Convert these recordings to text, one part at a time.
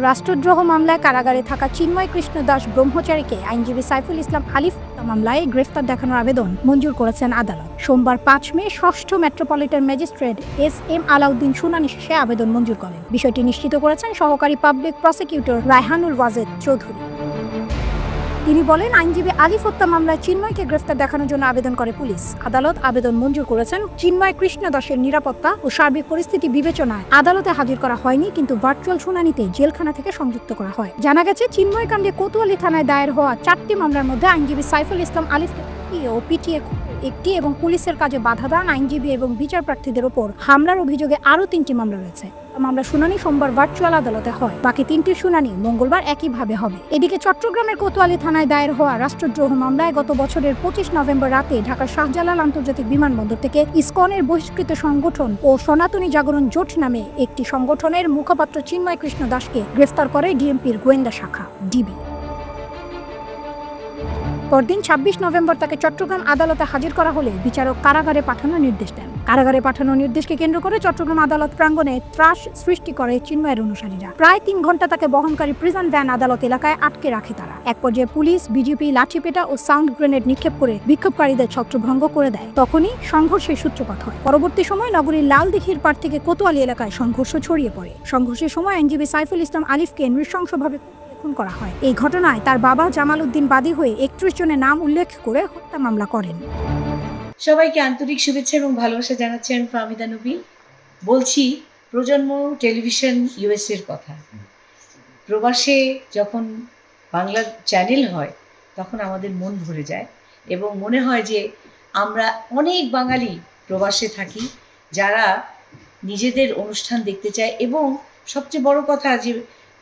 রাষ্ট্রদ্রোহ মামলায় কারাগারে থাকা চিন্ময় কৃষ্ণ দাস ব্রহ্মচারীকে আইনজীবী সাইফুল ইসলাম আলিফ মামলায় গ্রেফতার দেখানোর আবেদন মঞ্জুর করেছেন আদালত। সোমবার ৫ মে ৬ষ্ঠ মেট্রোপলিটন ম্যাজিস্ট্রেট এস.এম. আলাউদ্দিন শুনানি শেষে আবেদন মঞ্জুর করেন। বিষয়টি নিশ্চিত করেছেন সহকারী পাবলিক প্রসিকিউটর রায়হানুল ওয়াজেদ চৌধুরী। তিনি বলেন, আইনজীবী আলিফ হত্যা মামলায় চিন্ময়কে গ্রেফতার দেখানোর জন্য আবেদন করে পুলিশ। আদালত আবেদন মঞ্জুর করেছেন। চিন্ময় কৃষ্ণ দাসের নিরাপত্তা ও সার্বিক পরিস্থিতি বিবেচনায় আদালতে হাজির করা হয়নি, কিন্তু ভার্চুয়াল শুনানিতে জেলখানা থেকে সংযুক্ত করা হয়। জানা গেছে, চিন্ময় কাণ্ডে কোতোয়ালি থানায় দায়ের হওয়া ৪টি মামলার মধ্যে আইনজীবী সাইফুল ইসলাম আলিফকে ও পিটিএ একটি এবং পুলিশের কাজে বাধা দান, আইনজীবী এবং বিচার প্রার্থীদের ওপর হামলার অভিযোগে আরও 3টি মামলা রয়েছে। মামলার শুনানি সোমবার ভার্চুয়াল আদালতে হয়। বাকি 3টির শুনানি মঙ্গলবার একইভাবে হবে। এদিকে চট্টগ্রামের কোতোয়ালি থানায় দায়ের হওয়া রাষ্ট্রদ্রোহ মামলায় গত বছরের 25 নভেম্বর রাতে ঢাকার শাহজালাল আন্তর্জাতিক বিমানবন্দর থেকে ইসকনের বহিষ্কৃত সংগঠন ও সনাতনী জাগরণ জোট নামে একটি সংগঠনের মুখপাত্র চিন্ময় কৃষ্ণ দাসকে গ্রেফতার করে ডিএমপির গোয়েন্দা শাখা ডিবি। পরদিন 26 নভেম্বর তাকে চট্টগ্রাম আদালতে হাজির করা হলে বিচারক কারাগারে পাঠানোর নির্দেশ দেন। কারাগারে পাঠানোর নির্দেশকে কেন্দ্র করে চট্টগ্রাম আদালত প্রাঙ্গণে ত্রাস সৃষ্টি করে চিন্ময়ের অনুসারীরা। প্রায় 3 ঘন্টা তাকে বহনকারী প্রিজন ভ্যান আদালত এলাকায় আটকে রাখে তারা। এক পর্যায়ে পুলিশ, বিজেপি লাঠিপেটা ও সাউন্ড গ্রেনেড নিক্ষেপ করে বিক্ষোভকারীদের ছত্রভঙ্গ করে দেয়। তখনই সংঘর্ষের সূত্রপাত হয়। পরবর্তী সময় নগরীর লালদিঘির পাড় থেকে কোতোয়ালি এলাকায় সংঘর্ষ ছড়িয়ে পড়ে। সংঘর্ষের সময় আইনজীবী সাইফুল ইসলাম আলিফকে নৃশংসভাবে খুন করা হয়। এই ঘটনায় তার বাবা জামাল উদ্দিন বাদী হয়ে 31 জনের নাম উল্লেখ করে হত্যা মামলা করেন। সবাইকে আন্তরিক শুভেচ্ছা এবং ভালোবাসা জানাচ্ছেন ফাহমিদা নবী। বলছি প্রজন্ম টেলিভিশন ইউএসএর কথা। প্রবাসে যখন বাংলা চ্যানেল হয় তখন আমাদের মন ভরে যায় এবং মনে হয় যে আমরা অনেক বাঙালি প্রবাসে থাকি যারা নিজেদের অনুষ্ঠান দেখতে চায়, এবং সবচেয়ে বড় কথা যে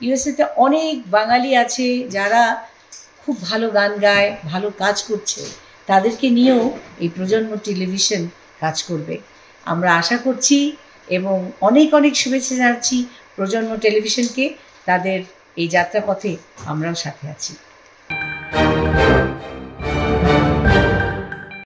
ইউএসএতে অনেক বাঙালি আছে যারা খুব ভালো গান গায়, ভালো কাজ করছে। তাদেরকে নিয়েও এই প্রজন্ম টেলিভিশন কাজ করবে আমরা আশা করছি, এবং অনেক অনেক শুভেচ্ছা জানাচ্ছি প্রজন্ম টেলিভিশনকে। তাদের এই যাত্রাপথে আমরাও সাথে আছি।